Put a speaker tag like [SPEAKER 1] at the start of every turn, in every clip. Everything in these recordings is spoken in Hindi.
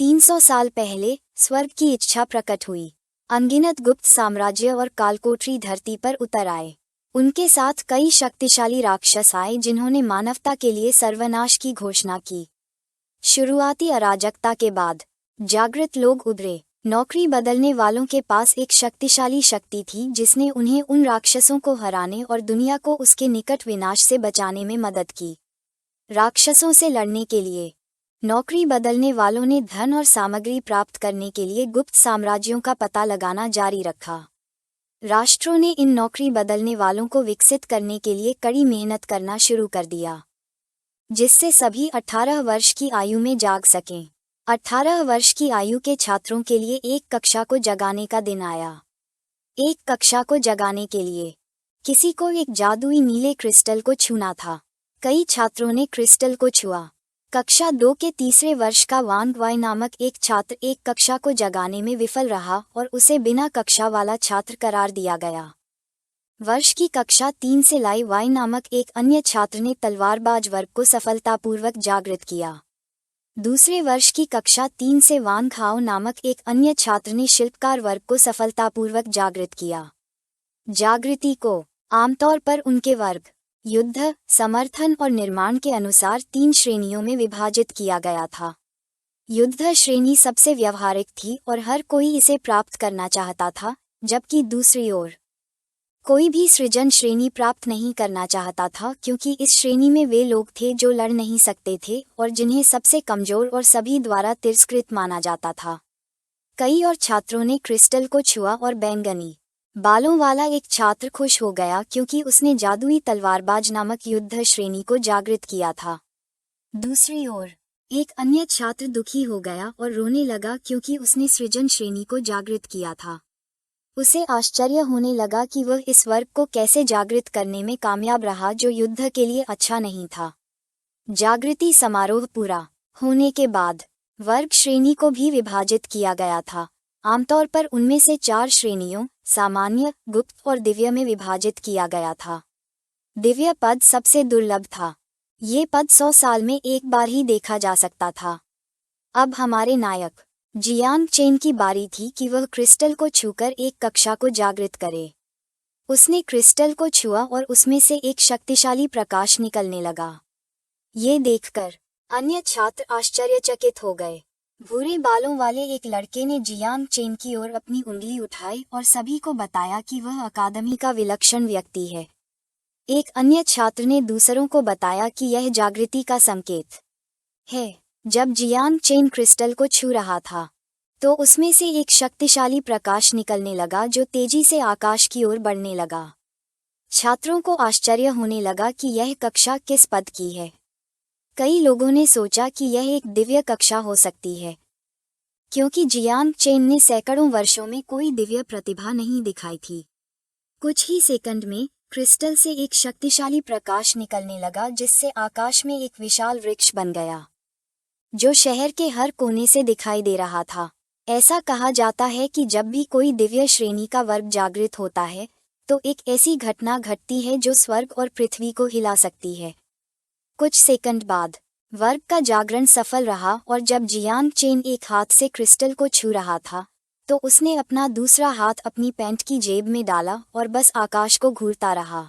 [SPEAKER 1] 300 साल पहले स्वर्ग की इच्छा प्रकट हुई। अनगिनत गुप्त साम्राज्य और कालकोठरी धरती पर उतर आए। उनके साथ कई शक्तिशाली राक्षस आए जिन्होंने मानवता के लिए सर्वनाश की घोषणा की। शुरुआती अराजकता के बाद जागृत लोग उभरे। नौकरी बदलने वालों के पास एक शक्तिशाली शक्ति थी जिसने उन्हें उन राक्षसों को हराने और दुनिया को उसके निकट विनाश से बचाने में मदद की। राक्षसों से लड़ने के लिए नौकरी बदलने वालों ने धन और सामग्री प्राप्त करने के लिए गुप्त साम्राज्यों का पता लगाना जारी रखा। राष्ट्रों ने इन नौकरी बदलने वालों को विकसित करने के लिए कड़ी मेहनत करना शुरू कर दिया, जिससे सभी 18 वर्ष की आयु में जाग सकें। 18 वर्ष की आयु के छात्रों के लिए एक कक्षा को जगाने का दिन आया। एक कक्षा को जगाने के लिए किसी को एक जादुई नीले क्रिस्टल को छूना था। कई छात्रों ने क्रिस्टल को छुआ। कक्षा 2 के तीसरे वर्ष का वांग वाई नामक एक छात्र एक कक्षा को जगाने में विफल रहा और उसे बिना कक्षा वाला छात्र करार दिया गया। वर्ष की कक्षा 3 से लाई वाई नामक एक अन्य छात्र ने तलवारबाज वर्ग को सफलतापूर्वक जागृत किया। दूसरे वर्ष की कक्षा 3 से वान खाओ नामक एक अन्य छात्र ने शिल्पकार वर्ग को सफलतापूर्वक जागृत किया। जागृति को आमतौर पर उनके वर्ग, युद्ध, समर्थन और निर्माण के अनुसार 3 श्रेणियों में विभाजित किया गया था। युद्ध श्रेणी सबसे व्यवहारिक थी और हर कोई इसे प्राप्त करना चाहता था, जबकि दूसरी ओर कोई भी सृजन श्रेणी प्राप्त नहीं करना चाहता था, क्योंकि इस श्रेणी में वे लोग थे जो लड़ नहीं सकते थे और जिन्हें सबसे कमजोर और सभी द्वारा तिरस्कृत माना जाता था। कई और छात्रों ने क्रिस्टल को छुआ और बैंगनी बालों वाला एक छात्र खुश हो गया क्योंकि उसने जादुई तलवारबाज नामक युद्ध श्रेणी को जागृत किया था। दूसरी ओर एक अन्य छात्र दुखी हो गया और रोने लगा क्योंकि उसने सृजन श्रेणी को जागृत किया था। उसे आश्चर्य होने लगा कि वह इस वर्ग को कैसे जागृत करने में कामयाब रहा जो युद्ध के लिए अच्छा नहीं था। जागृति समारोह पूरा होने के बाद वर्ग श्रेणी को भी विभाजित किया गया था। आमतौर पर उनमें से 4 श्रेणियों सामान्य, गुप्त और दिव्य में विभाजित किया गया था। दिव्य पद सबसे दुर्लभ था। ये पद 100 साल में एक बार ही देखा जा सकता था। अब हमारे नायक जियांग चेन की बारी थी कि वह क्रिस्टल को छूकर एक कक्षा को जागृत करे। उसने क्रिस्टल को छुआ और उसमें से एक शक्तिशाली प्रकाश निकलने लगा। ये देखकर अन्य छात्र आश्चर्यचकित हो गए। भूरे बालों वाले एक लड़के ने जियांग चेन की ओर अपनी उंगली उठाई और सभी को बताया कि वह अकादमी का विलक्षण व्यक्ति है। एक अन्य छात्र ने दूसरों को बताया कि यह जागृति का संकेत है। जब जियांग चेन क्रिस्टल को छू रहा था, तो उसमें से एक शक्तिशाली प्रकाश निकलने लगा जो तेजी से आकाश की ओर बढ़ने लगा। छात्रों को आश्चर्य होने लगा कि यह कक्षा किस पद की है। कई लोगों ने सोचा कि यह एक दिव्य कक्षा हो सकती है, क्योंकि जियांग चेन ने सैकड़ों वर्षों में कोई दिव्य प्रतिभा नहीं दिखाई थी। कुछ ही सेकंड में क्रिस्टल से एक शक्तिशाली प्रकाश निकलने लगा जिससे आकाश में एक विशाल वृक्ष बन गया, जो शहर के हर कोने से दिखाई दे रहा था। ऐसा कहा जाता है कि जब भी कोई दिव्य श्रेणी का वर्ग जागृत होता है, तो एक ऐसी घटना घटती है जो स्वर्ग और पृथ्वी को हिला सकती है। कुछ सेकंड बाद वर्ग का जागरण सफल रहा और जब जियांग चेन एक हाथ से क्रिस्टल को छू रहा था, तो उसने अपना दूसरा हाथ अपनी पैंट की जेब में डाला और बस आकाश को घूरता रहा।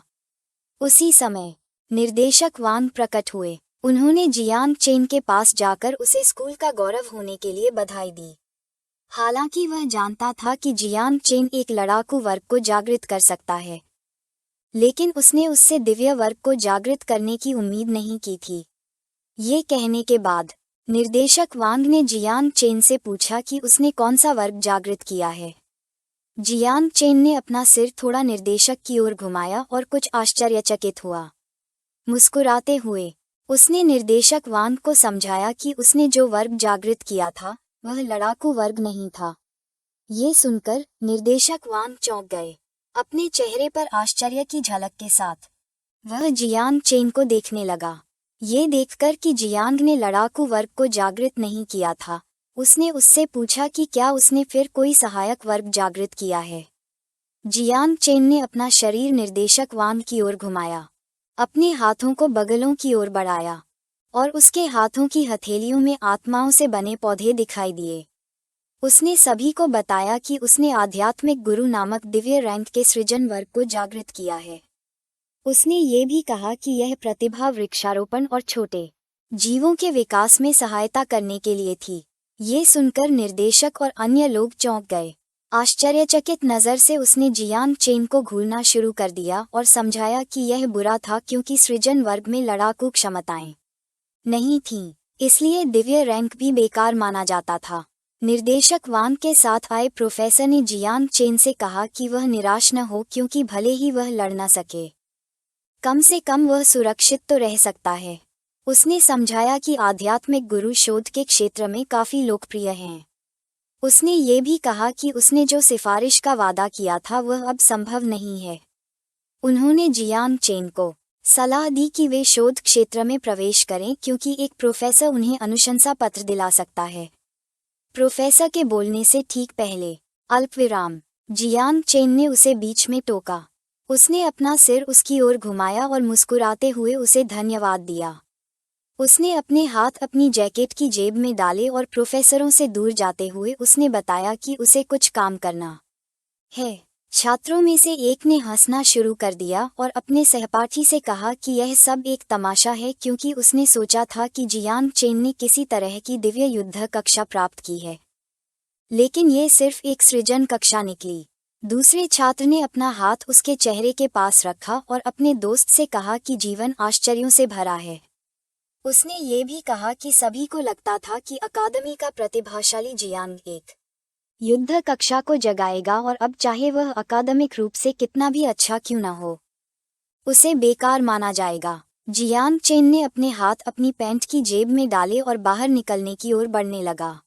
[SPEAKER 1] उसी समय निर्देशक वांग प्रकट हुए। उन्होंने जियांग चेन के पास जाकर उसे स्कूल का गौरव होने के लिए बधाई दी। हालांकि वह जानता था कि जियांग चेन एक लड़ाकू वर्ग को जागृत कर सकता है, लेकिन उसने उससे दिव्य वर्ग को जागृत करने की उम्मीद नहीं की थी। ये कहने के बाद निर्देशक वांग ने जियांग चेन से पूछा कि उसने कौन सा वर्ग जागृत किया है। जियांग चेन ने अपना सिर थोड़ा निर्देशक की ओर घुमाया और कुछ आश्चर्यचकित हुआ। मुस्कुराते हुए उसने निर्देशक वांग को समझाया कि उसने जो वर्ग जागृत किया था वह लड़ाकू वर्ग नहीं था। ये सुनकर निर्देशक वांग चौंक गए। अपने चेहरे पर आश्चर्य की झलक के साथ वह जियांग चेन को देखने लगा। ये देखकर कि जियांग ने लड़ाकू वर्ग को जागृत नहीं किया था, उसने उससे पूछा कि क्या उसने फिर कोई सहायक वर्ग जागृत किया है। जियांग चेन ने अपना शरीर निर्देशक वांग की ओर घुमाया, अपने हाथों को बगलों की ओर बढ़ाया, और उसके हाथों की हथेलियों में आत्माओं से बने पौधे दिखाई दिए। उसने सभी को बताया कि उसने आध्यात्मिक गुरु नामक दिव्य रैंक के सृजन वर्ग को जागृत किया है। उसने ये भी कहा कि यह प्रतिभा वृक्षारोपण और छोटे जीवों के विकास में सहायता करने के लिए थी। ये सुनकर निर्देशक और अन्य लोग चौंक गए। आश्चर्यचकित नज़र से उसने जियांग चेन को घूरना शुरू कर दिया और समझाया कि यह बुरा था क्योंकि सृजन वर्ग में लड़ाकू क्षमताएं नहीं थीं, इसलिए दिव्य रैंक भी बेकार माना जाता था। निर्देशक वांग के साथ आए प्रोफेसर ने जियांग चेन से कहा कि वह निराश न हो क्योंकि भले ही वह लड़ न सके, कम से कम वह सुरक्षित तो रह सकता है। उसने समझाया कि आध्यात्मिक गुरु शोध के क्षेत्र में काफी लोकप्रिय हैं। उसने ये भी कहा कि उसने जो सिफारिश का वादा किया था वह अब संभव नहीं है। उन्होंने जियांग चेन को सलाह दी कि वे शोध क्षेत्र में प्रवेश करें क्योंकि एक प्रोफेसर उन्हें अनुशंसा पत्र दिला सकता है। प्रोफेसर के बोलने से ठीक पहले अल्पविराम जियांग चेन ने उसे बीच में टोका। उसने अपना सिर उसकी ओर घुमाया और मुस्कुराते हुए उसे धन्यवाद दिया। उसने अपने हाथ अपनी जैकेट की जेब में डाले और प्रोफेसरों से दूर जाते हुए उसने बताया कि उसे कुछ काम करना है। छात्रों में से एक ने हंसना शुरू कर दिया और अपने सहपाठी से कहा कि यह सब एक तमाशा है क्योंकि उसने सोचा था कि जियांग चेन ने किसी तरह की दिव्य युद्ध कक्षा प्राप्त की है, लेकिन ये सिर्फ एक सृजन कक्षा निकली। दूसरे छात्र ने अपना हाथ उसके चेहरे के पास रखा और अपने दोस्त से कहा कि जीवन आश्चर्यों से भरा है। उसने ये भी कहा कि सभी को लगता था कि अकादमी का प्रतिभाशाली जियांग एक युद्ध कक्षा को जगाएगा और अब चाहे वह अकादमिक रूप से कितना भी अच्छा क्यों न हो, उसे बेकार माना जाएगा। जियांग चेन ने अपने हाथ अपनी पैंट की जेब में डाले और बाहर निकलने की ओर बढ़ने लगा,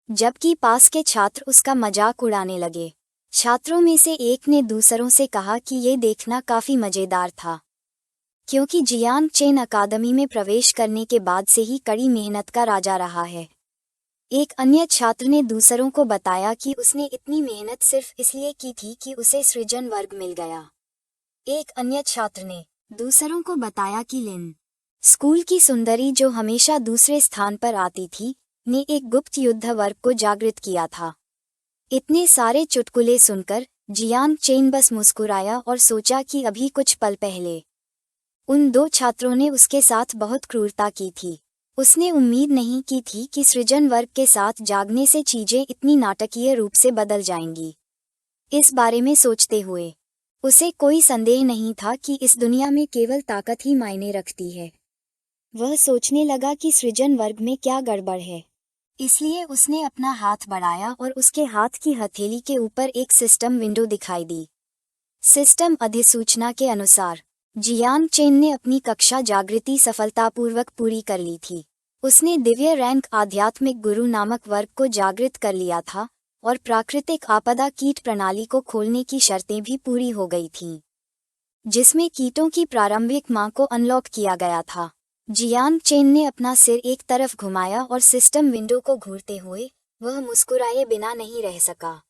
[SPEAKER 1] जबकि पास के छात्र उसका मजाक उड़ाने लगे। छात्रों में से एक ने दूसरों से कहा कि ये देखना काफी मजेदार था क्योंकि जियांग चेन अकादमी में प्रवेश करने के बाद से ही कड़ी मेहनत का राजा रहा है। एक अन्य छात्र ने दूसरों को बताया कि उसने इतनी मेहनत सिर्फ इसलिए की थी कि उसे सृजन वर्ग मिल गया। एक अन्य छात्र ने दूसरों को बताया कि लिन स्कूल की सुंदरी जो हमेशा दूसरे स्थान पर आती थी ने एक गुप्त युद्ध वर्ग को जागृत किया था। इतने सारे चुटकुले सुनकर जियांग चेन बस मुस्कुराया और सोचा कि अभी कुछ पल पहले उन दो छात्रों ने उसके साथ बहुत क्रूरता की थी। उसने उम्मीद नहीं की थी कि सृजन वर्ग के साथ जागने से चीजें इतनी नाटकीय रूप से बदल जाएंगी। इस बारे में सोचते हुए उसे कोई संदेह नहीं था कि इस दुनिया में केवल ताकत ही मायने रखती है। वह सोचने लगा कि सृजन वर्ग में क्या गड़बड़ है, इसलिए उसने अपना हाथ बढ़ाया और उसके हाथ की हथेली के ऊपर एक सिस्टम विंडो दिखाई दी। सिस्टम अधिसूचना के अनुसार जियांग चेन ने अपनी कक्षा जागृति सफलतापूर्वक पूरी कर ली थी। उसने दिव्य रैंक आध्यात्मिक गुरु नामक वर्ग को जागृत कर लिया था और प्राकृतिक आपदा कीट प्रणाली को खोलने की शर्तें भी पूरी हो गई थीं, जिसमें कीटों की प्रारंभिक मां को अनलॉक किया गया था। जियांग चेन ने अपना सिर एक तरफ घुमाया और सिस्टम विंडो को घूरते हुए वह मुस्कुराए बिना नहीं रह सका,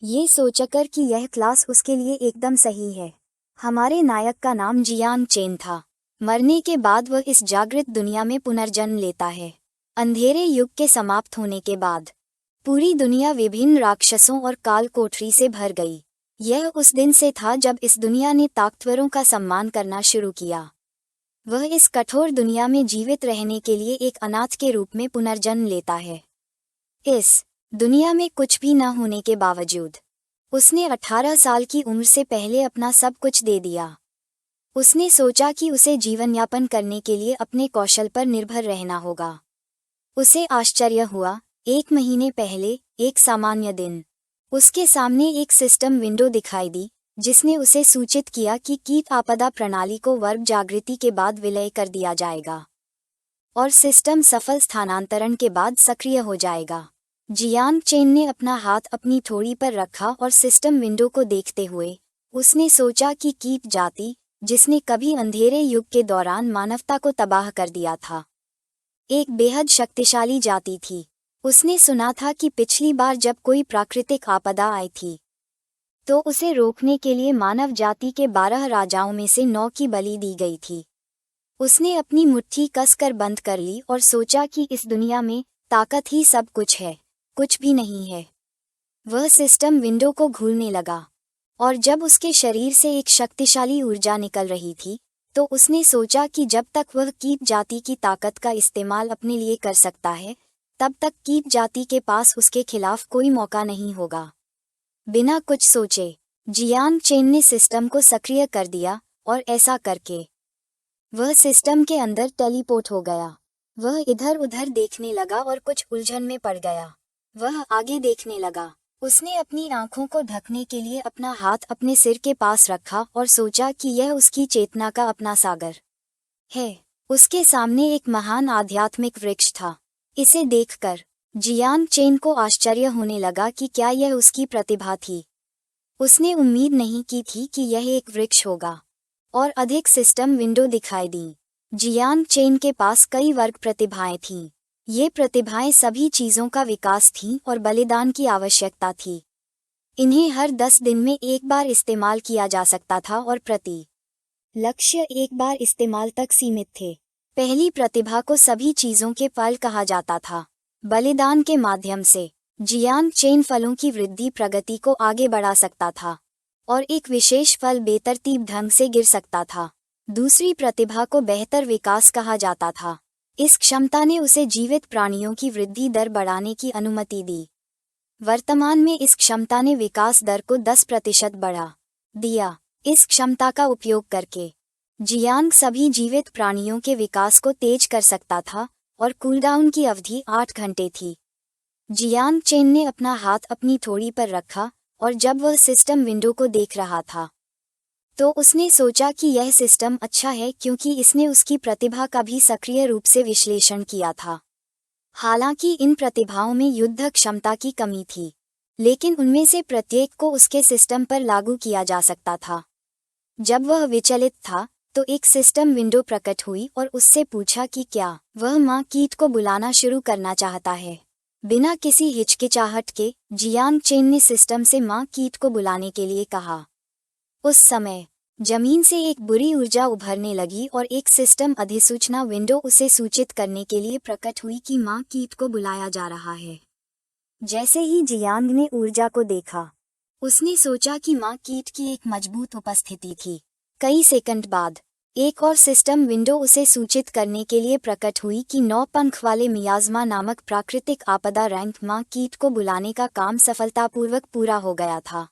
[SPEAKER 1] ये सोचकर कि यह क्लास उसके लिए एकदम सही है। हमारे नायक का नाम जियांग चेन था। मरने के बाद वह इस जागृत दुनिया में पुनर्जन्म लेता है। अंधेरे युग के समाप्त होने के बाद पूरी दुनिया विभिन्न राक्षसों और काल कोठरी से भर गई। यह उस दिन से था जब इस दुनिया ने ताकतवरों का सम्मान करना शुरू किया। वह इस कठोर दुनिया में जीवित रहने के लिए एक अनाथ के रूप में पुनर्जन्म लेता है। इस दुनिया में कुछ भी न होने के बावजूद उसने 18 साल की उम्र से पहले अपना सब कुछ दे दिया। उसने सोचा कि उसे जीवन यापन करने के लिए अपने कौशल पर निर्भर रहना होगा। उसे आश्चर्य हुआ, 1 महीने पहले एक सामान्य दिन उसके सामने एक सिस्टम विंडो दिखाई दी जिसने उसे सूचित किया कि कीट आपदा प्रणाली को वर्ग जागृति के बाद विलय कर दिया जाएगा और सिस्टम सफल स्थानांतरण के बाद सक्रिय हो जाएगा। जियांग चेन ने अपना हाथ अपनी थोड़ी पर रखा और सिस्टम विंडो को देखते हुए उसने सोचा कि कीट जाति, जिसने कभी अंधेरे युग के दौरान मानवता को तबाह कर दिया था, एक बेहद शक्तिशाली जाति थी। उसने सुना था कि पिछली बार जब कोई प्राकृतिक आपदा आई थी तो उसे रोकने के लिए मानव जाति के 12 राजाओं में से 9 की बलि दी गई थी। उसने अपनी मुट्ठी कसकर बंद कर ली और सोचा कि इस दुनिया में ताकत ही सब कुछ है, कुछ भी नहीं है। वह सिस्टम विंडो को घूरने लगा और जब उसके शरीर से एक शक्तिशाली ऊर्जा निकल रही थी तो उसने सोचा कि जब तक वह कीट जाति की ताकत का इस्तेमाल अपने लिए कर सकता है तब तक कीट जाति के पास उसके खिलाफ कोई मौका नहीं होगा। बिना कुछ सोचे जियांग चेन ने सिस्टम को सक्रिय कर दिया और ऐसा करके वह सिस्टम के अंदर टेलीपोर्ट हो गया। वह इधर उधर देखने लगा और कुछ उलझन में पड़ गया। वह आगे देखने लगा। उसने अपनी आंखों को ढकने के लिए अपना हाथ अपने सिर के पास रखा और सोचा कि यह उसकी चेतना का अपना सागर है। उसके सामने एक महान आध्यात्मिक वृक्ष था। इसे देखकर जियांग चेन को आश्चर्य होने लगा कि क्या यह उसकी प्रतिभा थी। उसने उम्मीद नहीं की थी कि यह एक वृक्ष होगा और अधिक सिस्टम विंडो दिखाई दी। जियांग चेन के पास कई वर्ग प्रतिभाएं थीं। ये प्रतिभाएं सभी चीजों का विकास थीं और बलिदान की आवश्यकता थी। इन्हें हर 10 दिन में एक बार इस्तेमाल किया जा सकता था और प्रति लक्ष्य एक बार इस्तेमाल तक सीमित थे। पहली प्रतिभा को सभी चीजों के फल कहा जाता था। बलिदान के माध्यम से जियांग चेन फलों की वृद्धि प्रगति को आगे बढ़ा सकता था और एक विशेष फल बेतरतीब ढंग से गिर सकता था। दूसरी प्रतिभा को बेहतर विकास कहा जाता था। इस क्षमता ने उसे जीवित प्राणियों की वृद्धि दर बढ़ाने की अनुमति दी। वर्तमान में इस क्षमता ने विकास दर को 10% बढ़ा दिया। इस क्षमता का उपयोग करके जियांग सभी जीवित प्राणियों के विकास को तेज कर सकता था और कूलडाउन की अवधि 8 घंटे थी। जियांग चेन ने अपना हाथ अपनी थोड़ी पर रखा और जब वह सिस्टम विंडो को देख रहा था तो उसने सोचा कि यह सिस्टम अच्छा है क्योंकि इसने उसकी प्रतिभा का भी सक्रिय रूप से विश्लेषण किया था। हालांकि इन प्रतिभाओं में युद्ध क्षमता की कमी थी, लेकिन उनमें से प्रत्येक को उसके सिस्टम पर लागू किया जा सकता था। जब वह विचलित था तो एक सिस्टम विंडो प्रकट हुई और उससे पूछा कि क्या वह माँ कीट को बुलाना शुरू करना चाहता है। बिना किसी हिचकिचाहट के जियांग चेन ने सिस्टम से माँ कीट को बुलाने के लिए कहा। उस समय जमीन से एक बुरी ऊर्जा उभरने लगी और एक सिस्टम अधिसूचना विंडो उसे सूचित करने के लिए प्रकट हुई कि माँ कीट को बुलाया जा रहा है। जैसे ही जियांग ने ऊर्जा को देखा उसने सोचा कि माँ कीट की एक मजबूत उपस्थिति थी। कई सेकंड बाद एक और सिस्टम विंडो उसे सूचित करने के लिए प्रकट हुई कि 9 पंख वाले मियाज़मा नामक प्राकृतिक आपदा रैंक माँ कीट को बुलाने का काम सफलतापूर्वक पूरा हो गया था।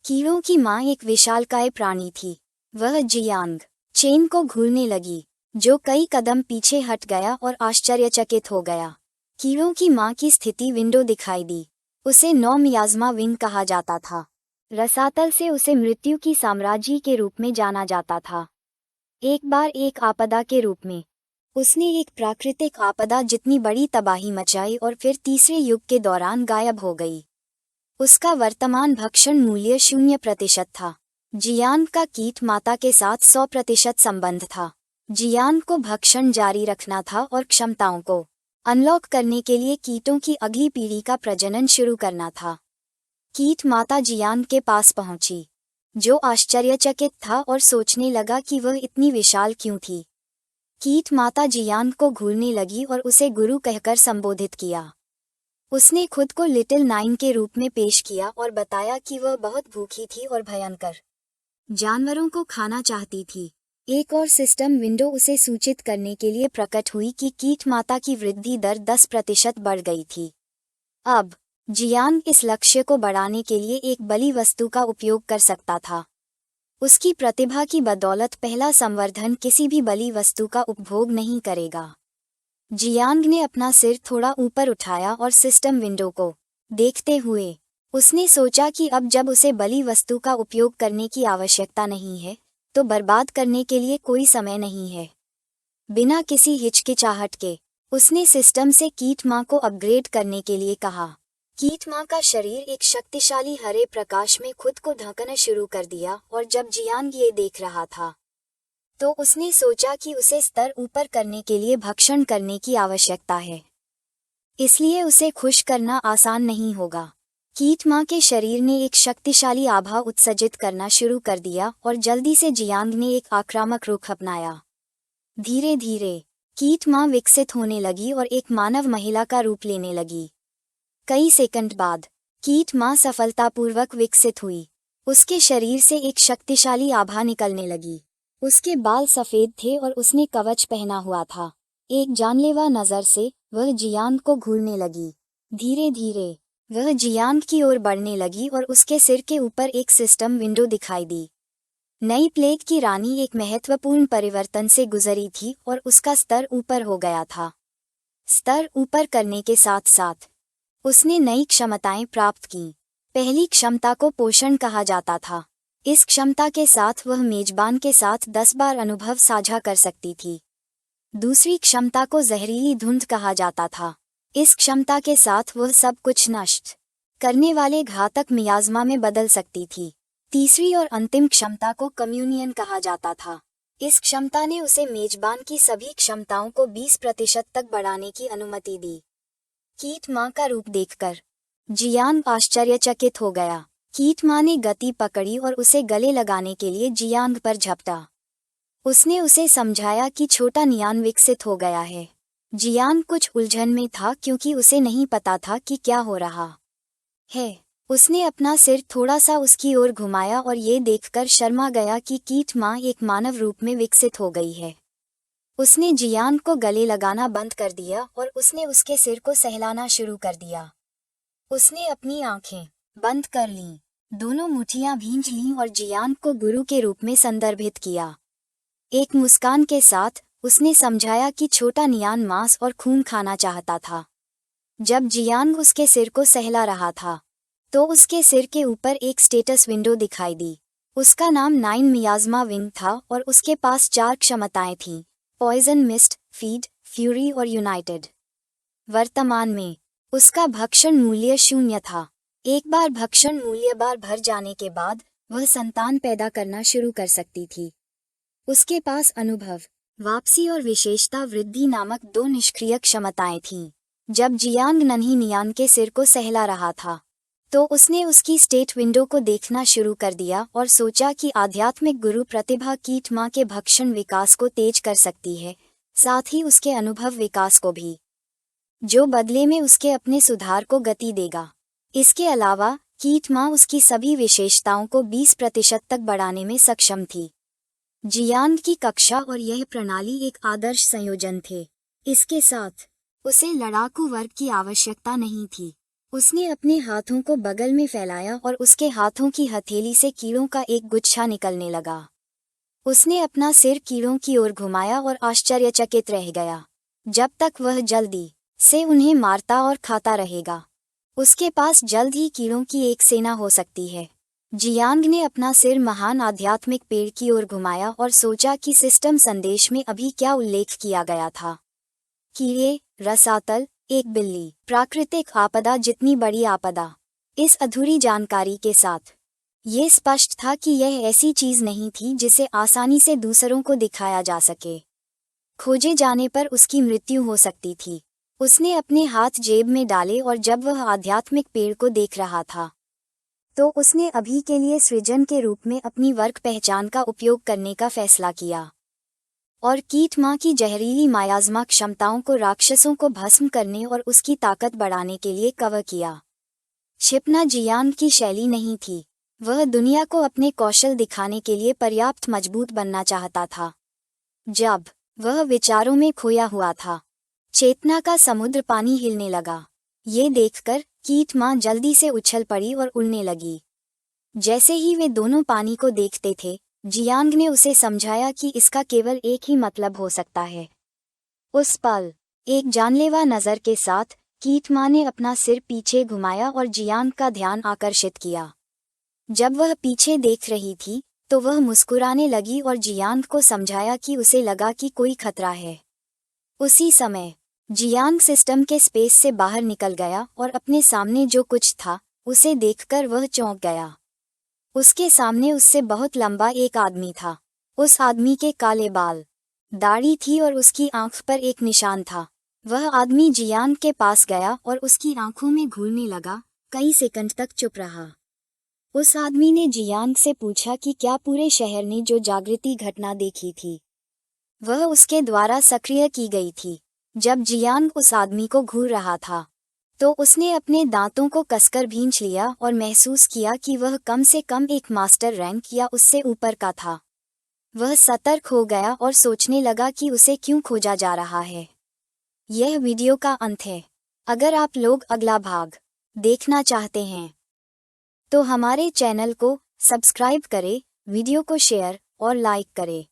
[SPEAKER 1] कीड़ों की माँ एक विशालकाय प्राणी थी। वह जियांग चेन को घूरने लगी, जो कई कदम पीछे हट गया और आश्चर्यचकित हो गया। कीड़ों की माँ की स्थिति विंडो दिखाई दी। उसे 9 मियाज़मा विंग कहा जाता था। रसातल से उसे मृत्यु की साम्राज्य के रूप में जाना जाता था। एक बार एक आपदा के रूप में उसने एक प्राकृतिक आपदा जितनी बड़ी तबाही मचाई और फिर तीसरे युग के दौरान गायब हो गई। उसका वर्तमान भक्षण मूल्य 0% था। जियांग का कीट माता के साथ 100% संबंध था। जियांग को भक्षण जारी रखना था और क्षमताओं को अनलॉक करने के लिए कीटों की अगली पीढ़ी का प्रजनन शुरू करना था। कीट माता जियांग के पास पहुंची, जो आश्चर्यचकित था और सोचने लगा कि वह इतनी विशाल क्यों थी। कीट माता जियांग को घूरने लगी और उसे गुरु कहकर संबोधित किया। उसने खुद को लिटिल नाइन के रूप में पेश किया और बताया कि वह बहुत भूखी थी और भयंकर जानवरों को खाना चाहती थी। एक और सिस्टम विंडो उसे सूचित करने के लिए प्रकट हुई कि कीट माता की वृद्धि दर 10% बढ़ गई थी। अब जियांग इस लक्ष्य को बढ़ाने के लिए एक बलि वस्तु का उपयोग कर सकता था। उसकी प्रतिभा की बदौलत पहला संवर्धन किसी भी बलि वस्तु का उपभोग नहीं करेगा। जियांग ने अपना सिर थोड़ा ऊपर उठाया और सिस्टम विंडो को देखते हुए उसने सोचा कि अब जब उसे बलि वस्तु का उपयोग करने की आवश्यकता नहीं है तो बर्बाद करने के लिए कोई समय नहीं है। बिना किसी हिचकिचाहट के उसने सिस्टम से कीट माँ को अपग्रेड करने के लिए कहा। कीट माँ का शरीर एक शक्तिशाली हरे प्रकाश में खुद को ढकना शुरू कर दिया और जब जियांग ये देख रहा था तो उसने सोचा कि उसे स्तर ऊपर करने के लिए भक्षण करने की आवश्यकता है, इसलिए उसे खुश करना आसान नहीं होगा। कीट माँ के शरीर ने एक शक्तिशाली आभा उत्सर्जित करना शुरू कर दिया और जल्दी से जियांग ने एक आक्रामक रुख अपनाया। धीरे धीरे कीट माँ विकसित होने लगी और एक मानव महिला का रूप लेने लगी। कई सेकंड बाद कीट माँ सफलतापूर्वक विकसित हुई। उसके शरीर से एक शक्तिशाली आभा निकलने लगी। उसके बाल सफेद थे और उसने कवच पहना हुआ था। एक जानलेवा नजर से वह जियांग को घूरने लगी। धीरे धीरे वह जियांग की ओर बढ़ने लगी और उसके सिर के ऊपर एक सिस्टम विंडो दिखाई दी। नई प्लेग की रानी एक महत्वपूर्ण परिवर्तन से गुजरी थी और उसका स्तर ऊपर हो गया था। स्तर ऊपर करने के साथ साथ उसने नई क्षमताएं प्राप्त की। पहली क्षमता को पोषण कहा जाता था। इस क्षमता के साथ वह मेजबान के साथ 10 बार अनुभव साझा कर सकती थी। दूसरी क्षमता को जहरीली धुंध कहा जाता था। इस क्षमता के साथ वह सब कुछ नष्ट करने वाले घातक मियाज़मा में बदल सकती थी। तीसरी और अंतिम क्षमता को कम्युनियन कहा जाता था। इस क्षमता ने उसे मेजबान की सभी क्षमताओं को 20% तक बढ़ाने की अनुमति दी। कीट माँ का रूप देखकर जियांग आश्चर्यचकित हो गया। कीट माँ ने गति पकड़ी और उसे गले लगाने के लिए जियांग पर झपटा। उसने उसे समझाया कि छोटा नियान विकसित हो गया है। जियांग कुछ उलझन में था क्योंकि उसे नहीं पता था कि क्या हो रहा है। उसने अपना सिर थोड़ा सा उसकी ओर घुमाया और ये देखकर शर्मा गया कि कीट माँ एक मानव रूप में विकसित हो गई है। उसने जियांग को गले लगाना बंद कर दिया और उसने उसके सिर को सहलाना शुरू कर दिया। उसने अपनी आंखें बंद कर लीं, दोनों मुट्ठियां भींच लीं और जियांग को गुरु के रूप में संदर्भित किया। एक मुस्कान के साथ उसने समझाया कि छोटा नियान मांस और खून खाना चाहता था। जब जियांग उसके सिर को सहला रहा था तो उसके सिर के ऊपर एक स्टेटस विंडो दिखाई दी। उसका नाम 9 मियाज़मा विंग था और उसके पास 4 क्षमताएं थीं: पॉइजन मिस्ट, फीड, फ्यूरी और यूनाइटेड। वर्तमान में उसका भक्षण मूल्य 0 था। एक बार भक्षण मूल्य बार भर जाने के बाद वह संतान पैदा करना शुरू कर सकती थी। उसके पास अनुभव, वापसी और विशेषता वृद्धि नामक 2 निष्क्रिय क्षमताएं थीं। जब जियांग नन्ही नियान के सिर को सहला रहा था तो उसने उसकी स्टेट विंडो को देखना शुरू कर दिया और सोचा कि आध्यात्मिक गुरु प्रतिभा कीट माँ के भक्षण विकास को तेज कर सकती है, साथ ही उसके अनुभव विकास को भी, जो बदले में उसके अपने सुधार को गति देगा। इसके अलावा कीट माँ उसकी सभी विशेषताओं को 20% तक बढ़ाने में सक्षम थी। जियांग की कक्षा और यह प्रणाली एक आदर्श संयोजन थे। इसके साथ उसे लड़ाकू वर्ग की आवश्यकता नहीं थी। उसने अपने हाथों को बगल में फैलाया और उसके हाथों की हथेली से कीड़ों का एक गुच्छा निकलने लगा। उसने अपना सिर कीड़ों की ओर घुमाया और आश्चर्यचकित रह गया। जब तक वह जल्दी से उन्हें मारता और खाता रहेगा, उसके पास जल्द ही कीड़ों की एक सेना हो सकती है। जियांग ने अपना सिर महान आध्यात्मिक पेड़ की ओर घुमाया और सोचा कि सिस्टम संदेश में अभी क्या उल्लेख किया गया था। कीड़े, रसातल, एक बिल्ली, प्राकृतिक आपदा जितनी बड़ी आपदा। इस अधूरी जानकारी के साथ ये स्पष्ट था कि यह ऐसी चीज नहीं थी जिसे आसानी से दूसरों को दिखाया जा सके। खोजे जाने पर उसकी मृत्यु हो सकती थी। उसने अपने हाथ जेब में डाले और जब वह आध्यात्मिक पेड़ को देख रहा था तो उसने अभी के लिए सृजन के रूप में अपनी वर्ग पहचान का उपयोग करने का फैसला किया और कीट माँ की जहरीली मायाज़मा क्षमताओं को राक्षसों को भस्म करने और उसकी ताकत बढ़ाने के लिए कवर किया। छिपना जियांग की शैली नहीं थी। वह दुनिया को अपने कौशल दिखाने के लिए पर्याप्त मजबूत बनना चाहता था। जब वह विचारों में खोया हुआ था, चेतना का समुद्र पानी हिलने लगा। ये देखकर कीट माँ जल्दी से उछल पड़ी और उड़ने लगी। जैसे ही वे दोनों पानी को देखते थे, जियांग ने उसे समझाया कि इसका केवल एक ही मतलब हो सकता है। उस पल एक जानलेवा नजर के साथ कीट माँ ने अपना सिर पीछे घुमाया और जियांग का ध्यान आकर्षित किया। जब वह पीछे देख रही थी तो वह मुस्कुराने लगी और जियांग को समझाया कि उसे लगा कि कोई खतरा है। उसी समय जियांग सिस्टम के स्पेस से बाहर निकल गया और अपने सामने जो कुछ था उसे देखकर वह चौंक गया। उसके सामने उससे बहुत लंबा एक आदमी था। उस आदमी के काले बाल, दाढ़ी थी और उसकी आंख पर एक निशान था। वह आदमी जियांग के पास गया और उसकी आंखों में घूरने लगा। कई सेकंड तक चुप रहा। उस आदमी ने जियांग से पूछा कि क्या पूरे शहर ने जो जागृति घटना देखी थी वह उसके द्वारा सक्रिय की गई थी। जब जियांग उस आदमी को घूर रहा था तो उसने अपने दांतों को कसकर भींच लिया और महसूस किया कि वह कम से कम एक मास्टर रैंक या उससे ऊपर का था। वह सतर्क हो गया और सोचने लगा कि उसे क्यों खोजा जा रहा है। यह वीडियो का अंत है। अगर आप लोग अगला भाग देखना चाहते हैं तो हमारे चैनल को सब्सक्राइब करें, वीडियो को शेयर और लाइक करें।